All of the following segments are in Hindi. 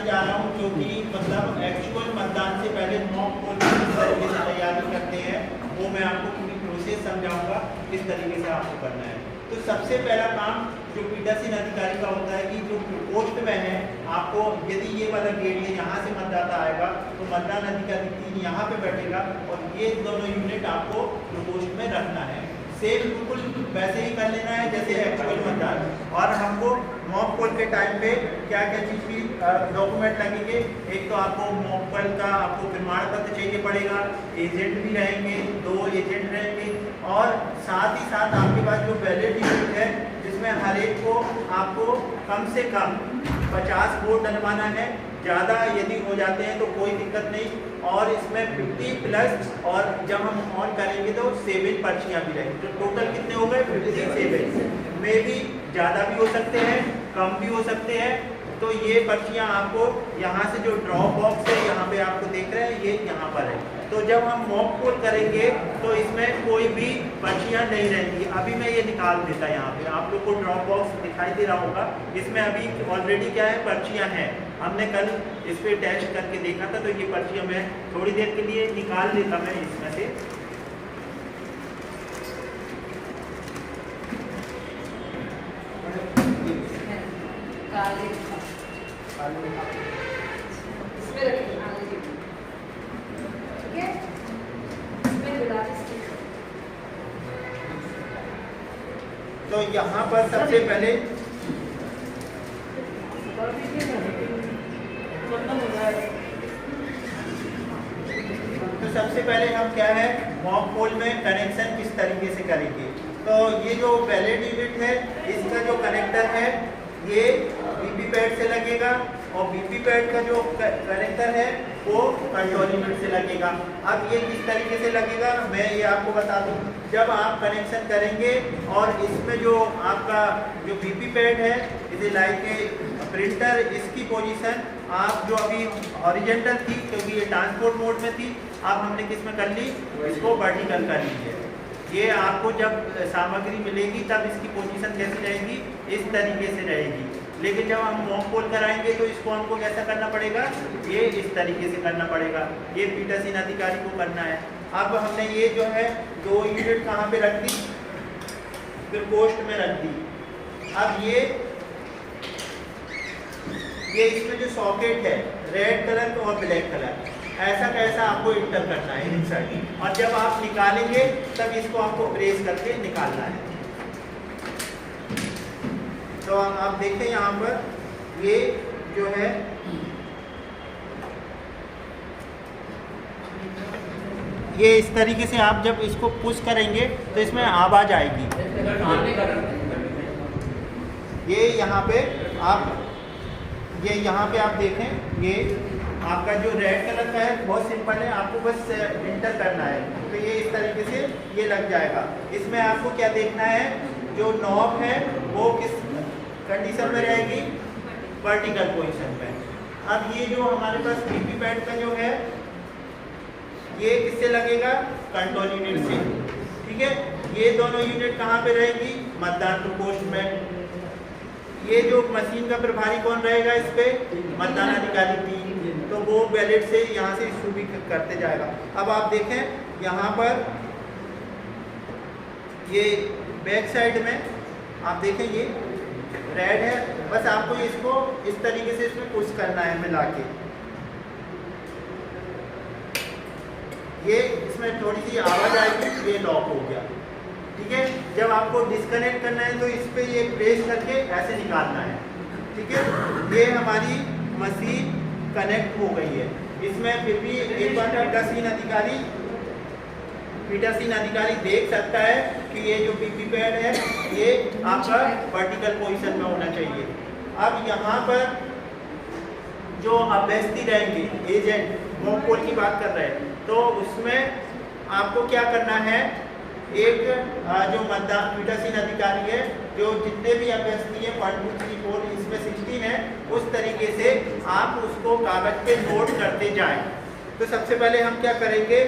जा रहा हूँ, जो कि मतलब एक्चुअल मतदान से पहले मॉक पोल किस तरीके से तैयारी करते हैं वो मैं आपको पूरी प्रोसेस समझाऊंगा किस तरीके से आपको करना है। तो सबसे पहला काम जो पीठासीन अधिकारी का होता है कि जो पोस्ट में है, आपको यदि ये वाला गेट है यहाँ से मतदाता आएगा तो मतदान अधिकारी 3 यहाँ पे बैठेगा और ये दोनों यूनिट आपको पोस्ट में रखना है। सेम बिल्कुल वैसे ही कर लेना है जैसे एक्चुअल मतदान। और हमको मॉक पोल के टाइम पे क्या क्या चीज़ की डॉक्यूमेंट लगेंगे, एक तो आपको मॉक पोल का आपको प्रमाण पत्र चाहिए पड़ेगा, एजेंट भी रहेंगे, 2 एजेंट रहेंगे और साथ ही साथ आपके पास जो बैलेट यूनिट है जिसमें हर एक को आपको कम से कम 50 वोट डलवाना है। ज़्यादा यदि हो जाते हैं तो कोई दिक्कत नहीं, और इसमें 50+ और जब हम ऑन करेंगे तो 7 पर्चियाँ भी रहेंगी, तो टोटल कितने हो गए 57 में भी ज़्यादा भी हो सकते हैं, कम भी हो सकते हैं। तो ये पर्चियाँ आपको यहाँ से जो ड्रॉप बॉक्स है यहाँ पे आपको देख रहे हैं, ये यहाँ पर है। तो जब हम मॉक पोल करेंगे तो इसमें कोई भी पर्चियाँ नहीं रहेंगी। अभी मैं ये निकाल देता यहाँ पे, आप लोग को ड्रॉप बॉक्स दिखाई दे रहा होगा, इसमें अभी ऑलरेडी क्या है पर्चियाँ हैं। हमने कल इस पर टेस्ट करके देखा था, तो ये पर्चियाँ मैं थोड़ी देर के लिए निकाल देता मैं इसमें से। तो यहाँ पर सबसे पहले हम क्या है मॉक पोल में कनेक्शन किस तरीके से करेंगे। तो ये जो बैलेट यूनिट है इसका जो कनेक्टर है ये वीपी पैड से लगेगा और वीपी पैड का जो कनेक्टर है वो कंट्रोल यूनिट से लगेगा। अब ये किस तरीके से लगेगा मैं ये आपको बता दूं। जब आप कनेक्शन करेंगे और इसमें जो आपका जो वीपी पैड है इसे लाइक प्रिंटर, इसकी पोजीशन आप जो अभी हॉरिजॉन्टल थी क्योंकि ये ट्रांसपोर्ट मोड में थी, अब हमने किस में कर ली, इसको वर्टिकल कर ली है। ये आपको जब सामग्री मिलेगी तब इसकी पोजीशन कैसी रहेगी, इस तरीके से रहेगी। लेकिन जब हम मॉक पोल कराएंगे तो इसको हमको कैसा करना पड़ेगा, ये इस तरीके से करना पड़ेगा। ये पीठासीन अधिकारी को करना है। अब हमने ये जो है 2 यूनिट कहाँ पे रख दी, फिर पोस्ट में रख दी। अब ये इसमें जो सॉकेट है रेड कलर और ब्लैक कलर, ऐसा कैसा आपको इंटर करना है इनसाइड, और जब आप निकालेंगे तब इसको आपको प्रेस करके निकालना है। तो आप देखें यहाँ पर ये जो है ये इस तरीके से आप जब इसको पुश करेंगे तो इसमें आवाज आएगी। ये यहाँ पे आप देखें, ये आपका जो रेड कलर का है बहुत सिंपल है, आपको बस इंटर करना है। तो ये इस तरीके से ये लग जाएगा। इसमें आपको क्या देखना है, जो नॉब है वो किस कंडीशन में रहेगी, वर्टिकल पोजीशन पे। अब ये जो हमारे पास वीपी पैड का जो है ये किससे लगेगा, कंट्रोल यूनिट से। ठीक है, ये दोनों यूनिट कहाँ पे रहेगी, मतदान प्रकोष्ठ में। ये जो मशीन का प्रभारी कौन रहेगा इस पे, मतदान अधिकारी भी, तो वो बैलेट से यहाँ से इशू भी करते जाएगा। अब आप देखें यहाँ पर ये बैक साइड में आप देखें ये रेड है, बस आपको इसको इस तरीके से इसमें पुश करना है मिला के। ये इसमें थोड़ी सी आवाज़ आएगी, ये लॉक हो गया। ठीक है, जब आपको डिस्कनेक्ट करना है तो इस पर ये प्रेस करके ऐसे निकालना है। ठीक है, ये हमारी मशीन कनेक्ट हो गई है। इसमें फिर भी एक बार पीठासीन अधिकारी देख सकता है कि ये जो वीपी पैड है ये आपका वर्टिकल पोजीशन में होना चाहिए। अब यहाँ पर जो अभ्यर्थी रहेंगे, एजेंट मॉक पोल की बात कर रहे हैं, तो उसमें आपको क्या करना है, एक जो मतदान पीठासीन अधिकारी है, जो जितने भी अभ्यर्थी हैं 1 2 3 4 इसमें 16 है, उस तरीके से आप उसको कागज पे नोट करते जाएं। तो सबसे पहले हम क्या करेंगे,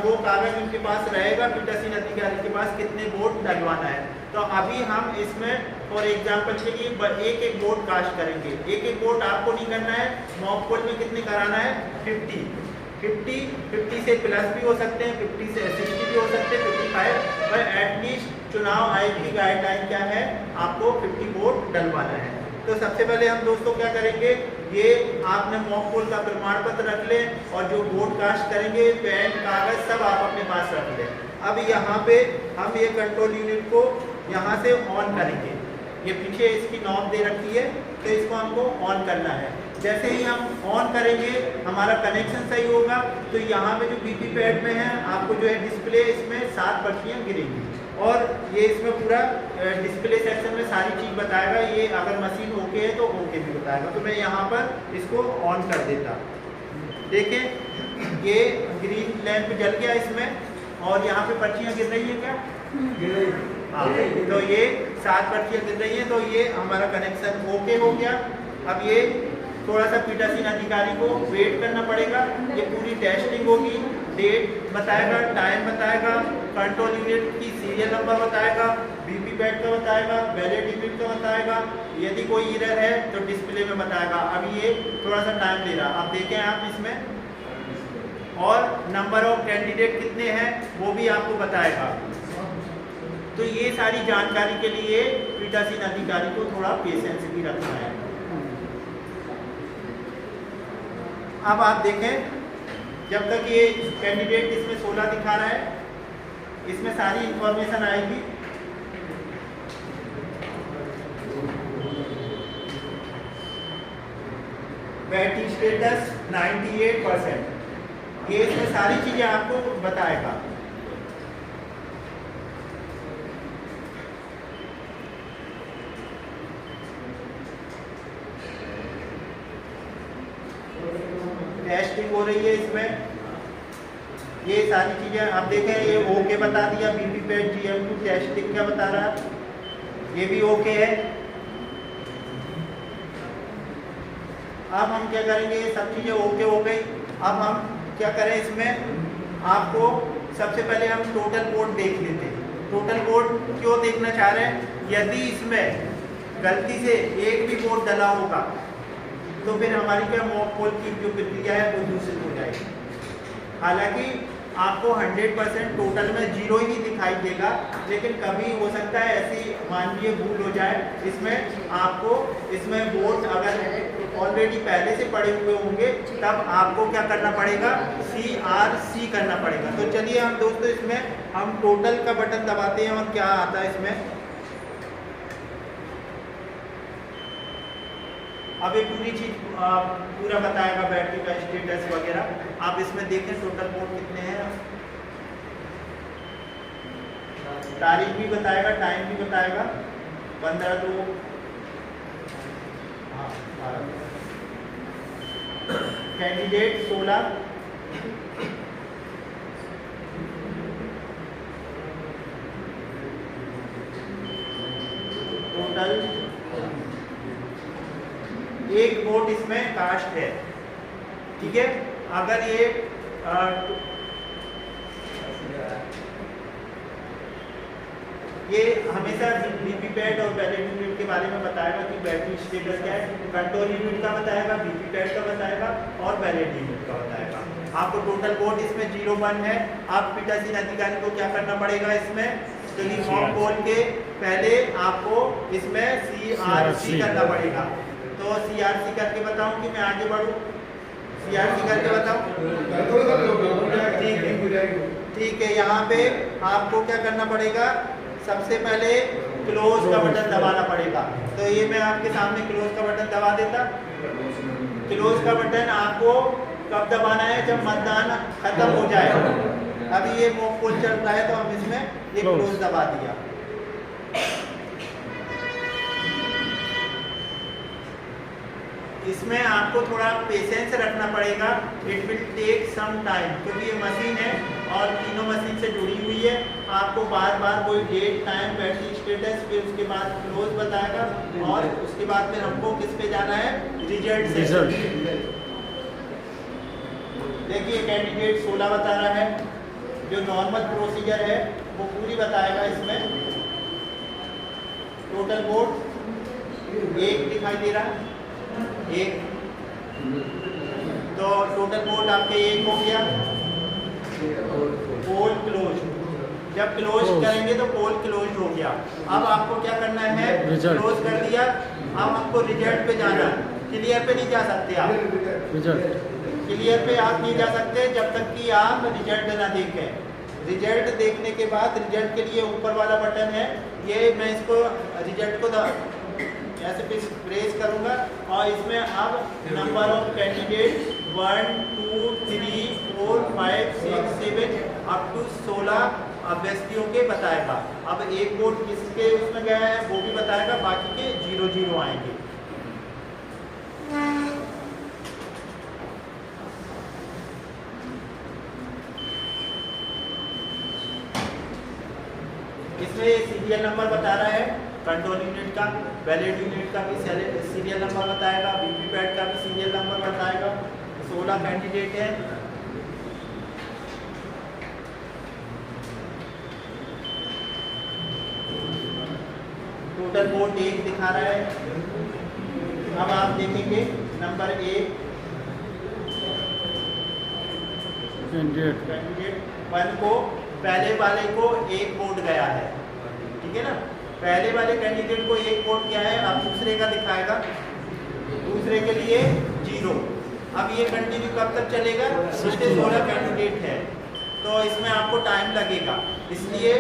वो कागज उनके पास रहेगा, पीठासीन अधिकारी के पास कितने वोट डलवाना है। तो अभी हम इसमें फॉर एग्जांपल के लिए एक एक बोर्ड कास्ट करेंगे। एक एक बोर्ड आपको नहीं करना है, मॉक पोल में कितने कराना है 50 से प्लस भी हो सकते हैं, 50 से 60 भी हो सकते हैं, 55, पर एटलीस्ट चुनाव आयोग की गाइडलाइन क्या है, आपको 50 बोर्ड डलवाना है। तो सबसे पहले हम दोस्तों क्या करेंगे, ये आपने मॉक पोल का प्रमाण पत्र रख लें और जो बोर्ड कास्ट करेंगे पेन कागज सब आप अपने पास रख लें। अब यहाँ पे हम ये कंट्रोल यूनिट को यहाँ से ऑन करेंगे। ये पीछे इसकी नॉब दे रखी है, तो इसको हमको ऑन करना है। जैसे ही हम ऑन करेंगे हमारा कनेक्शन सही होगा। तो यहाँ पे जो बीपी पैड में है आपको जो है डिस्प्ले इसमें 7 पर्चियाँ गिरेंगी और ये इसमें पूरा डिस्प्ले सेक्शन में सारी चीज़ बताएगा। ये अगर मशीन ओके है तो ओके भी बताएगा। तो मैं यहाँ पर इसको ऑन कर देता। देखें ये ग्रीन लैंप जल गया इसमें और यहाँ पे पर्चियाँ गिर रही है क्या? गिर रही है। हाँ, तो ये 7 पर्चियाँ गिर रही हैं। तो ये हमारा कनेक्शन ओके हो गया। अब ये थोड़ा सा पीठासीन अधिकारी को वेट करना पड़ेगा। ये पूरी टेस्टिंग होगी, डेट बताएगा, टाइम बताएगा, कंट्रोल यूनिट की सीरियल नंबर बताएगा, बीपी पैड का बताएगा, वैलिड यूनिट का बताएगा। यदि कोई एरर है तो डिस्प्ले में बताएगा। अभी ये थोड़ा सा टाइम ले रहा, अब देखें आप इसमें, और नंबर ऑफ कैंडिडेट कितने हैं वो भी आपको बताएगा। तो ये सारी जानकारी के लिए पीठासीन अधिकारी को थोड़ा पेशेंस भी रखना है। अब आप देखें, जब तक ये कैंडिडेट इसमें 16 दिखा रहा है, इसमें सारी इंफॉर्मेशन आएगी। बैटरी स्टेटस 98%, ये इसमें सारी चीजें आपको बताएगा। टेस्टिंग हो रही है इसमें, ये सारी चीजें आप देखें। ये ओके बता दिया, बीपी पैड GM2 टेस्टिंग क्या बता रहा है, ये भी ओके है। अब हम क्या करेंगे, ये सब चीजें ओके हो गई। अब हम क्या करें, इसमें आपको सबसे पहले हम टोटल बोर्ड देख लेते हैं। टोटल बोर्ड क्यों देखना चाह रहे हैं, यदि इसमें गलती से एक भी बोर्ड डला होगा तो फिर हमारी क्या मॉक पोल की जो प्रक्रिया है वो दूषित हो जाएगी। हालांकि आपको 100% टोटल में 0 ही दिखाई देगा, लेकिन कभी हो सकता है ऐसी मानवीय भूल हो जाए। इसमें आपको इसमें बोर्ड अगर ऑलरेडी पहले से पड़े हुए होंगे तब आपको क्या करना पड़ेगा, CRC करना पड़ेगा। तो चलिए हम दोस्तों इसमें हम टोटल का बटन दबाते हैं और क्या आता है इसमें। अब ये पूरी चीज पूरा बताएगा, बैटरी का स्टेटस वगैरह। आप इसमें देखें टोटल बोर्ड कितने हैं, तारीख भी बताएगा, टाइम भी बताएगा, 15/2, कैंडिडेट 16, टोटल एक बोर्ड इसमें कास्ट है, ठीक है। अगर ये हमेशा बीपी पैड और वैलिड यूनिट के बारे में बताएगा कि बैटरी स्टेटस क्या है, कंट्रोल यूनिट का बताएगा, बीपी पैड का बताएगा और वैलिड यूनिट का बताएगा। आपको टोटल बोर्ड इसमें 0-1 है। आप पीठासीन अधिकारी को क्या करना पड़ेगा इसमें, तो मॉक पोल के पहले आपको इसमें CRC करना पड़ेगा। तो CRC करके बताऊं कि मैं आगे बढ़ूं, CRC करके बताऊं, ठीक है। यहाँ पे आपको क्या करना पड़ेगा, सबसे पहले क्लोज का बटन दबाना पड़ेगा। तो ये मैं आपके सामने क्लोज का बटन दबा देता। क्लोज का बटन आपको कब दबाना है, जब मतदान खत्म हो जाए। अभी ये मॉक पोल चल रहा है तो हम इसमें ये क्लोज दबा दिया। इसमें आपको थोड़ा पेशेंस रखना पड़ेगा, it will take some time, क्योंकि ये मशीन है और तीनों मशीन से जुड़ी हुई है। आपको बार बार कोई डेट, टाइम, बैटरी स्टेटस, फिर उसके बाद क्लोज बताएगा और उसके बाद फिर हमको किस पे जाना है, रिजल्ट से। देखिए कैंडिडेट 16 बता रहा है, जो नॉर्मल प्रोसीजर है वो पूरी बताएगा इसमें। टोटल वोट 1 दिखाई दे रहा है, 1। तो टोटल वोट आपके 1 हो गया। पोल क्लोज, जब क्लोज करेंगे तो पोल क्लोज हो गया। अब आपको क्या करना है, क्लोज कर दिया, अब आपको रिजल्ट पे जाना। क्लियर पे नहीं जा सकते आप, रिजल्ट क्लियर पे आप नहीं जा सकते जब तक कि आप रिजल्ट ना देखें। रिजल्ट देखने के बाद रिजल्ट के लिए ऊपर वाला बटन है, ये मैं इसको रिजल्ट को ऐसे प्रेस करूंगा और इसमें अब number of candidate 1 2 3 4 5 6 7 up to 16 अभ्यर्थियों के बताएगा। अब एक वोट किसके उसमें गया है वो भी बताएगा, बाकी के 0 आएंगे। इसमें सीरियल नंबर बता रहा है, कंट्रोल यूनिट का, बैलेट यूनिट का भी सीरियल नंबर बताएगा, वीवीपैट का भी सीरियल नंबर बताएगा। 16 कैंडिडेट हैं। टोटल वोट 1 दिखा रहा है। अब आप देखेंगे नंबर 1 कैंडिडेट 1 को, पहले वाले को 1 वोट गया है, ठीक है ना। पहले वाले कैंडिडेट को 1 वोट गया है, अब दूसरे का दिखाएगा, दूसरे के लिए 0। अब ये कंटिन्यू कब तक चलेगा, इसके 16 कैंडिडेट है तो इसमें आपको टाइम लगेगा। इसलिए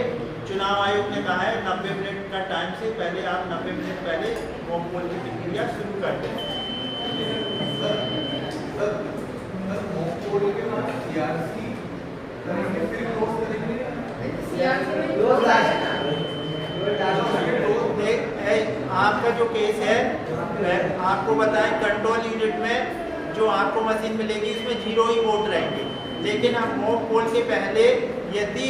चुनाव आयोग ने कहा है 90 मिनट का टाइम से पहले आप 90 मिनट पहले मॉक पोल की प्रक्रिया शुरू कर दें। आपका जो केस है आपको बताएं, कंट्रोल यूनिट में जो आपको मशीन मिलेगी इसमें 0 ही वोट रहेंगे। लेकिन आप मॉक पोल के पहले यदि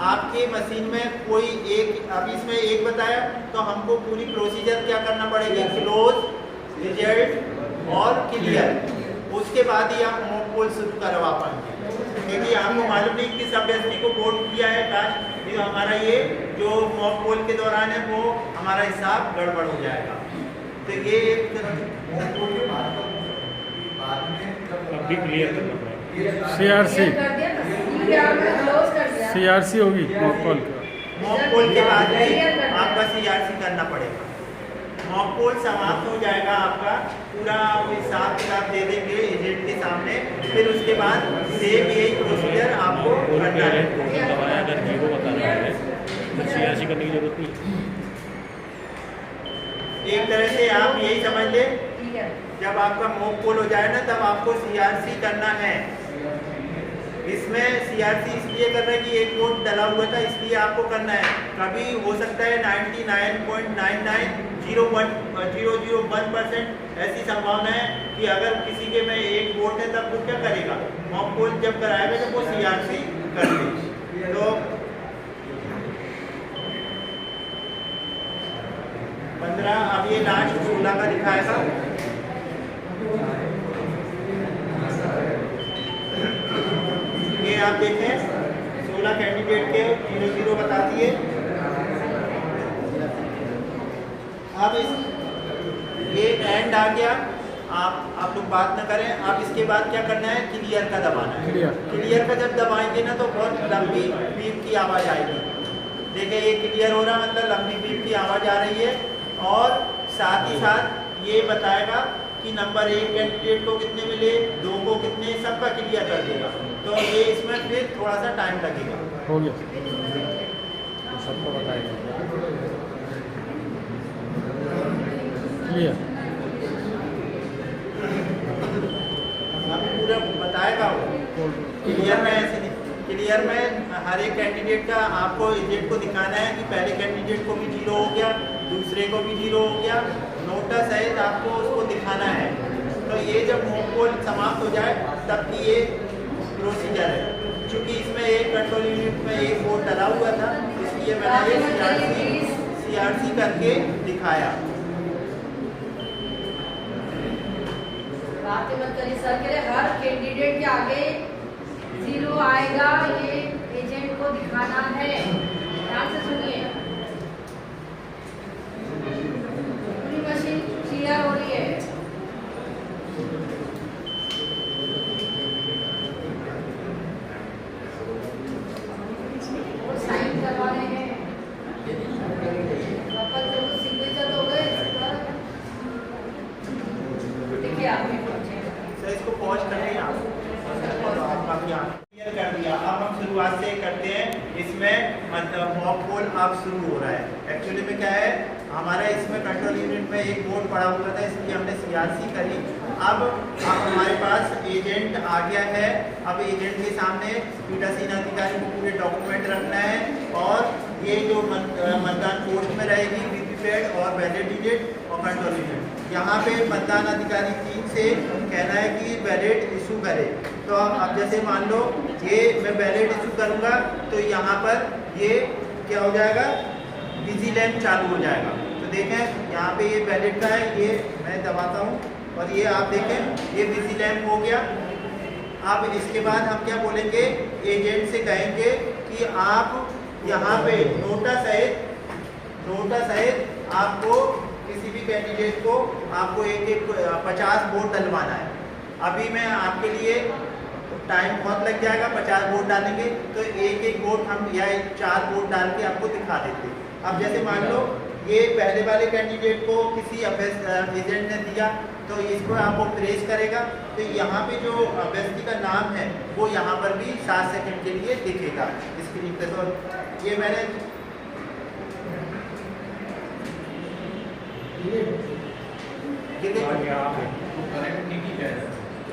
आपके मशीन में कोई एक, अभी इसमें 1 बताया तो हमको पूरी प्रोसीजर क्या करना पड़ेगी, क्लोज, रिजल्ट और क्लियर, उसके बाद ही आप मॉक पोल शुरू करवा पाएंगे। क्योंकि आपको मालूम नहीं किस अभ्यर्थी को वोट किया है कास्ट, तो हमारा ये जो मॉक पोल के दौरान है वो हमारा हिसाब गड़बड़ हो जाएगा। तो ये एक अभी क्लियर करना पड़ेगा। CRC होगी मॉक पोल के बाद में आपका CRC करना पड़ेगा। मॉक पोल समाप्त हो जाएगा, आपका पूरा हिसाब किताब दे देंगे एजेंट के सामने, फिर उसके बाद सेम यही प्रोसीजर आपको करना है। अगर 0 बता रहा है तो CRC करने की जरूरत नहीं। एक तरह से आप यही समझ लें, जब आपका मॉक पोल हो जाए ना तब आपको CRC करना है। इसमें CRC इसलिए कर रहे हैं कि 1 वोट डला हुआ था इसलिए आपको करना है। कभी हो सकता है 99.9901% ऐसी संभावना है कि अगर किसी के में 1 वोट है तब वो क्या करेगा, मॉक पोल जब कराएगा तो वो CRC कर दे। तो 15, अब ये लास्ट 16 का दिखाएगा। ये आप देखें 16 कैंडिडेट के 0 बता दिए। अब ये एंड आ गया, आप लोग बात न करें। अब इसके बाद क्या करना है, क्लियर का दबाना है। क्लियर का जब दबाएंगे ना तो बहुत लंबी बीप की आवाज़ आएगी। देखिए ये क्लियर हो रहा, मतलब लंबी बीप की आवाज़ आ रही है और साथ ही साथ ये बताएगा कि नंबर 1 कैंडिडेट को कितने मिले, 2 को कितने, सबका क्लियर कर देगा। तो ये इसमें फिर थोड़ा सा टाइम लगेगा। हो गया तो सबको बताएगा क्लियर, अभी पूरा बताएगा वो। क्लियर में ऐसे नहीं, क्लियर में हर एक कैंडिडेट का आपको एजेंट को दिखाना है कि पहले कैंडिडेट को भी 0 हो गया, दूसरे को भी 0 हो गया, नोटिस है आपको उसको दिखाना है। तो ये जब मॉक पोल समाप्त हो जाए तब की ये प्रोसीजर है। चूँकि इसमें एक कंट्रोल यूनिट में 1 वोट डला हुआ था इसलिए मैंने ये CRC करके दिखाया। बातें मत करिए सर, कह रहे हर कैंडिडेट के आगे 0 आएगा, ये एजेंट को दिखाना है। ध्यान से सुनिए। तो इसको पॉज कर दें आप, और आपका भी क्लियर कर दिया। अब हम शुरुआत से करते हैं, इसमें मतलब मॉक पोल अब शुरू हो रहा है। एक्चुअली में क्या है, हमारा इसमें कंट्रोल यूनिट में एक बोर्ड पड़ा हुआ था, इसकी हमने CRC करी। अब हमारे पास एजेंट आ गया है। अब एजेंट के सामने पीठासीन अधिकारी को पूरे डॉक्यूमेंट रखना है, और ये जो मतदान पोस्ट में रहेगी वीवीपैट और बैलेट यूनिट और कंट्रोल यूनिट, यहाँ पे मतदान अधिकारी 3 से कहना है कि बैलेट इशू करे। तो अब जैसे मान लो ये मैं बैलेट इशू करूँगा, तो यहाँ पर ये क्या हो जाएगा, बिजी लैंप चालू हो जाएगा। तो देखें यहाँ पे ये बैलेट का है, ये मैं दबाता हूँ और ये आप देखें ये बिजी लैंप हो गया। अब इसके बाद हम क्या बोलेंगे, एजेंट से कहेंगे कि आप यहाँ पे नोटा सहित आपको किसी भी कैंडिडेट को आपको एक 50 वोट डलवाना है। अभी मैं आपके लिए टाइम बहुत लग जाएगा, 50 वोट डालेंगे तो एक वोट हम या 4 वोट डाल के आपको दिखा देते। अब जैसे मान लो ये पहले वाले कैंडिडेट को किसी एजेंट ने दिया, तो इसको आपको प्रेस करेगा, तो यहाँ पे जो अभ्यर्थी का नाम है वो यहाँ पर भी 7 सेकंड के लिए दिखेगा स्क्रीन पे। तो ये मैंने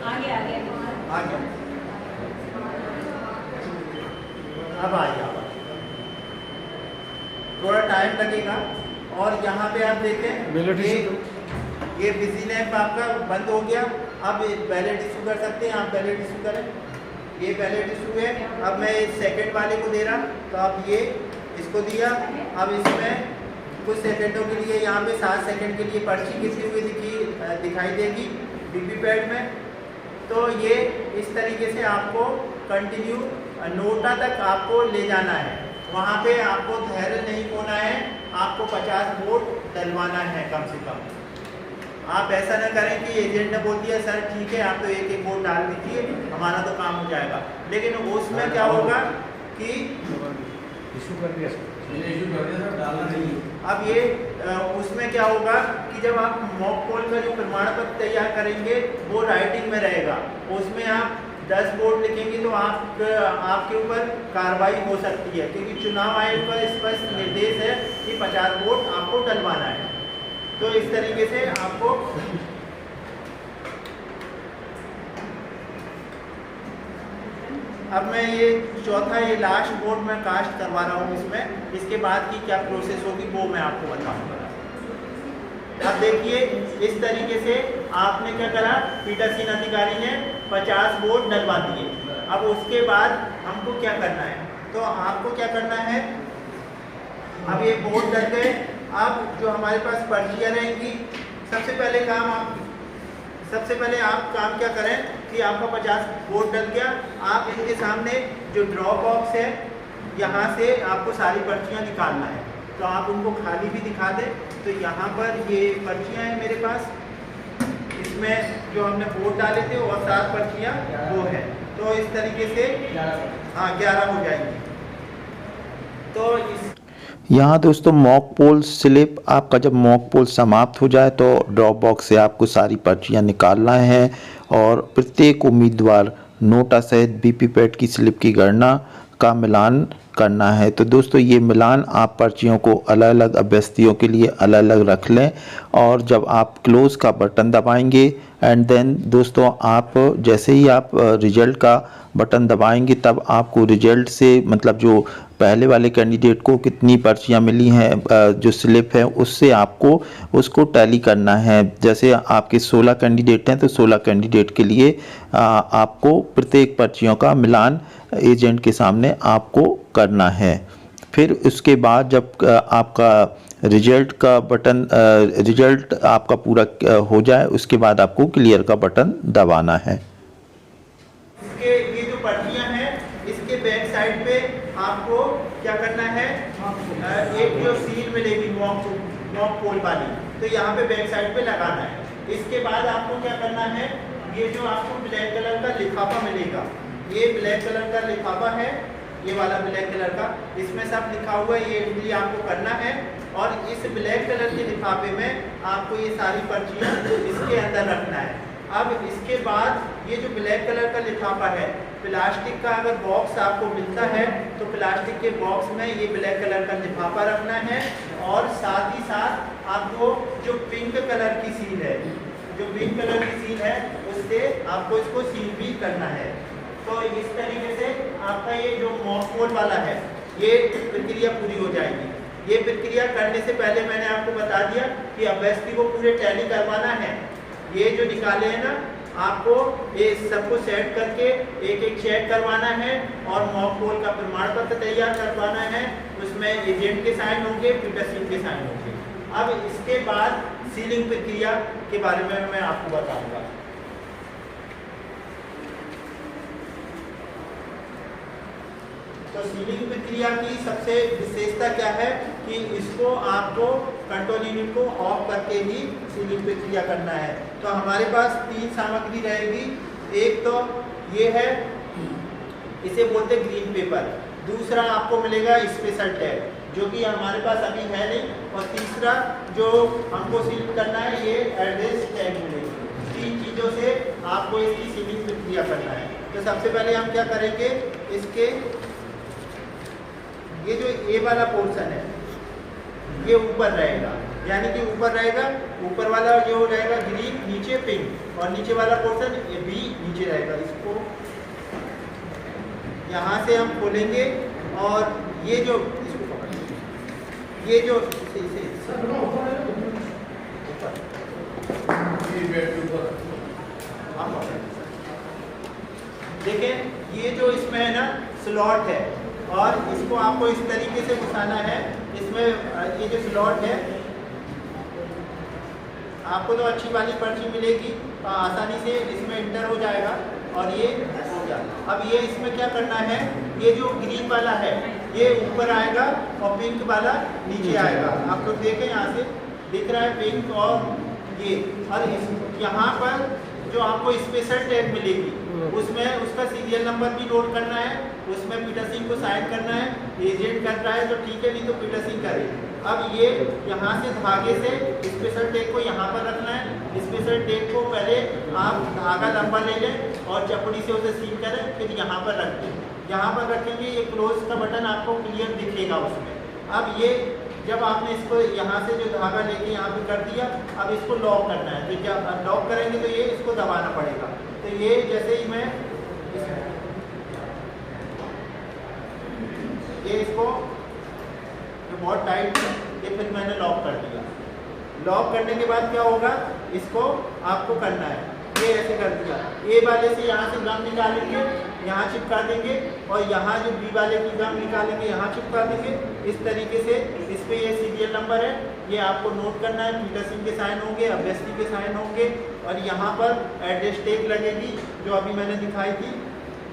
आगे अब आइए, थोड़ा टाइम लगेगा। और यहाँ पे आप देखें ये बिजी लैंप आपका बंद हो गया। अब बैलेट इशू कर सकते हैं, आप बैलेट इशू करें। ये बैलेट इशू है। अब मैं सेकंड वाले को दे रहा, तो आप ये इसको दिया। अब इसमें कुछ सेकंडों के लिए यहाँ पे 7 सेकंड के लिए पर्ची खिंची हुई दिखाई देगी वीवीपैट में। तो ये इस तरीके से आपको कंटिन्यू नोटा तक आपको ले जाना है। वहाँ पे आपको धैर्य नहीं खोना है, आपको 50 वोट डलवाना है कम से कम। आप ऐसा न करें कि एजेंट ने बोल दिया सर ठीक है आप तो एक वोट डाल दीजिए हमारा तो काम हो जाएगा, लेकिन उसमें क्या होगा कि इशू कर दिया सर, डालना नहीं। अब ये उसमें क्या होगा कि जब आप मॉक पोल का जो प्रमाण पत्र तैयार करेंगे वो राइटिंग में रहेगा, उसमें आप 10 वोट लिखेंगे तो आपके ऊपर कार्रवाई हो सकती है, क्योंकि चुनाव आयोग का स्पष्ट निर्देश है कि 50 वोट आपको डलवाना है। तो इस तरीके से आपको अब मैं ये चौथा ये लास्ट वोट मैं कास्ट करवा रहा हूँ इसमें, इसके बाद की क्या प्रोसेस होगी वो मैं आपको बताऊंगा। अब देखिए इस तरीके से आपने क्या करा, पीठासीन अधिकारी ने 50 वोट डलवा दिए। अब उसके बाद हमको क्या करना है, तो आपको क्या करना है, अब ये वोट डल गए। अब जो हमारे पास पर्चियाँ रहेंगी, सबसे पहले आप काम क्या करें कि आपका 50 वोट डल गया, आप इनके सामने जो ड्रॉप बॉक्स है यहाँ से आपको सारी पर्चियाँ निकालना है। तो आप उनको खाली भी दिखा दें। तो यहाँ पर ये पर्चियाँ हैं मेरे पास, इसमें जो हमने वोट डाले थे और 7 पर्चियाँ वो है। तो इस तरीके से 11 हो जाएंगी। तो इस यहाँ दोस्तों मॉक पोल स्लिप, आपका जब मॉक पोल समाप्त हो जाए तो ड्रॉप बॉक्स से आपको सारी पर्चियाँ निकालना है और प्रत्येक उम्मीदवार नोटा सहित वीवीपैट की स्लिप की गणना का मिलान करना है। तो दोस्तों ये मिलान आप पर्चियों को अलग अलग अभ्यर्थियों के लिए अलग अलग रख लें, और जब आप क्लोज का बटन दबाएंगे एंड देन दोस्तों आप जैसे ही आप रिजल्ट का बटन दबाएंगे तब आपको रिजल्ट से मतलब जो पहले वाले कैंडिडेट को कितनी पर्चियां मिली हैं जो स्लिप है उससे आपको उसको टैली करना है। जैसे आपके 16 कैंडिडेट हैं तो 16 कैंडिडेट के लिए आपको प्रत्येक पर्चियों का मिलान एजेंट के सामने आपको करना है। फिर उसके बाद जब आपका रिजल्ट का बटन रिजल्ट आपका पूरा हो जाए उसके बाद आपको क्लियर का बटन दबाना है। ये जो पर्चियां हैं इसके बैक साइड पे आपको क्या करना है, एक जो सील मिलेगी मॉक पोल वाली, तो यहाँ पे बैक साइड पे लगाना है। इसके बाद आपको क्या करना है, ये जो आपको ब्लैक कलर का लिफाफा मिलेगा, ये ब्लैक कलर का लिफाफा है, ये वाला ब्लैक कलर का, इसमें सब लिखा हुआ है, ये एंट्री आपको करना है। और इस ब्लैक कलर के लिफाफे में आपको ये सारी पर्चियाँ इसके अंदर रखना है। अब इसके बाद ये जो ब्लैक कलर का लिफाफा है, प्लास्टिक का अगर बॉक्स आपको मिलता है तो प्लास्टिक के बॉक्स में ये ब्लैक कलर का लिफाफा रखना है, और साथ ही साथ आपको जो पिंक कलर की सील है, जो पिंक कलर की सील है उससे आपको इसको सील भी करना है। तो इस तरीके से आपका ये जो मॉक पोल वाला है ये प्रक्रिया पूरी हो जाएगी। ये प्रक्रिया करने से पहले मैंने आपको बता दिया कि अभ्यर्थी को पूरे टैली करवाना है। ये जो निकाले हैं ना, आपको ये सबको सेट करके एक एक चेक करवाना है और मॉक पोल का प्रमाण पत्र तैयार करवाना है। उसमें एजेंट के साइन होंगे, पीटरसन के साइन होंगे। अब इसके बाद सीलिंग प्रक्रिया के बारे में मैं आपको बताऊंगा। तो सीलिंग प्रक्रिया की सबसे विशेषता क्या है कि इसको आपको कंट्रोल यूनिट को ऑफ करके ही सीलिंग प्रक्रिया करना है। तो हमारे पास 3 सामग्री रहेगी। एक तो ये है, इसे बोलते ग्रीन पेपर। दूसरा आपको मिलेगा स्पेशल टैग, जो कि हमारे पास अभी है नहीं। और तीसरा जो हमको सील करना है ये एड्रेस टैग मिलेगी। 3 चीज़ों से आपको इसकी सीलिंग प्रक्रिया करना है। तो सबसे पहले हम क्या करेंगे, इसके ये जो ए वाला पोर्शन है ये ऊपर रहेगा, यानी कि ऊपर रहेगा, ऊपर वाला जो रहेगा ग्रीन, नीचे पिंक, और नीचे वाला पोर्शन ये बी नीचे रहेगा। इसको यहाँ से हम खोलेंगे और ये जो इसको पकड़ेंगे, ये जो देखें ये जो इसमें है ना स्लॉट है, और इसको आपको इस तरीके से घुसाना है। इसमें ये जो स्लॉट है आपको तो अच्छी वाली पर्ची मिलेगी, आसानी से इसमें इंटर हो जाएगा और ये हो जाएगा। अब ये इसमें क्या करना है, ये जो ग्रीन वाला है ये ऊपर आएगा और पिंक वाला नीचे आएगा। आप लोग देखें यहाँ से दिख रहा है पिंक और ये, और यहाँ पर जो आपको स्पेशल टैग मिलेगी उसमें उसका सीरियल नंबर भी नोट करना है, उसमें पीटरसन को साइन करना है। एजेंट कर रहा है तो ठीक है, नहीं तो पीटरसन करे। अब ये यहाँ से धागे से स्पेशल टैग को यहाँ पर रखना है। स्पेशल टैग को पहले आप धागा लंबा ले लें और चपड़ी से उसे सील करें, फिर यहाँ पर रख दें। यहाँ पर रखेंगे, ये क्लोज का बटन आपको क्लियर दिखेगा उसमें। अब ये जब आपने इसको यहाँ से जो धागा लेके यहाँ पे कर दिया, अब इसको लॉक करना है। तो जब लॉक करेंगे तो ये इसको दबाना पड़ेगा। तो ये जैसे ही मैं ये इसको जो बहुत टाइट है ये फिर मैंने लॉक कर दिया। लॉक करने के बाद क्या होगा, इसको आपको करना है, ये ऐसे कर दिया। ए वाले से यहाँ से गम निकालेंगे, यहाँ चिपका देंगे, और यहाँ जो बी वाले की गम निकालेंगे यहाँ चिपका देंगे। इस तरीके से इस पे ये सीरियल नंबर है, ये आपको नोट करना है। पीटरसन के साइन होंगे, अभ्यर्थी के साइन होंगे, और यहाँ पर एड्रेस टैग लगेगी जो अभी मैंने दिखाई थी,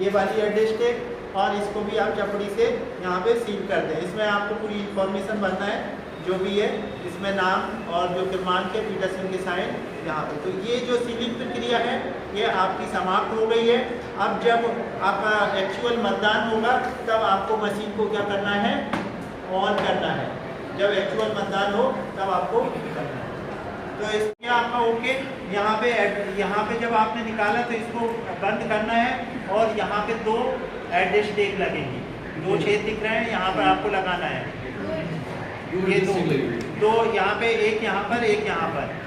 ये वाली एड्रेस टैग। और इसको भी आप चपड़ी से यहाँ पे सील कर दें। इसमें आपको पूरी इंफॉर्मेशन भरना है जो भी है, इसमें नाम और जो क्रमांक है, पीटरसन के साइन यहाँ पे। तो ये जो सीलिंग प्रक्रिया है ये आपकी समाप्त हो गई है। अब जब आपका एक्चुअल मतदान होगा तब आपको मशीन को क्या करना है, ऑन करना है। जब एक्चुअल मतदान हो तब आपको करना है। तो इसमें आपका ओके। यहाँ पे जब आपने निकाला तो इसको बंद करना है, और यहाँ पे 2 एड्रेस टैग लगेंगी, 2 छेद दिख रहे हैं, यहाँ पर आपको लगाना है। ये 2 यहाँ पे, एक यहाँ पर, एक यहाँ पर।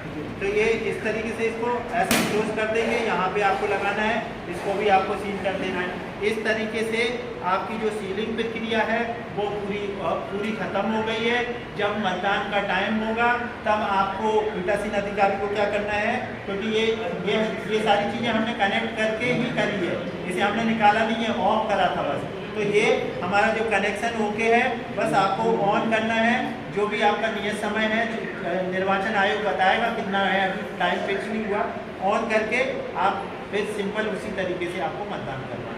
तो ये इस तरीके से इसको ऐसे क्लोज कर देंगे, यहाँ पे आपको लगाना है, इसको भी आपको सील कर देना है। इस तरीके से आपकी जो सीलिंग प्रक्रिया है वो पूरी खत्म हो गई है। जब मतदान का टाइम होगा तब आपको पीठासीन अधिकारी को क्या करना है, क्योंकि ये सारी चीज़ें हमने कनेक्ट करके ही करी है, इसे हमने निकाला नहीं है, ऑफ करा था बस। तो ये हमारा जो कनेक्शन ओके है, बस आपको ऑन करना है। जो भी आपका नियत समय है, निर्वाचन आयोग बताएगा कितना है, अभी टाइम फिक्स नहीं हुआ, ऑन करके आप फिर सिंपल उसी तरीके से आपको मतदान करना है।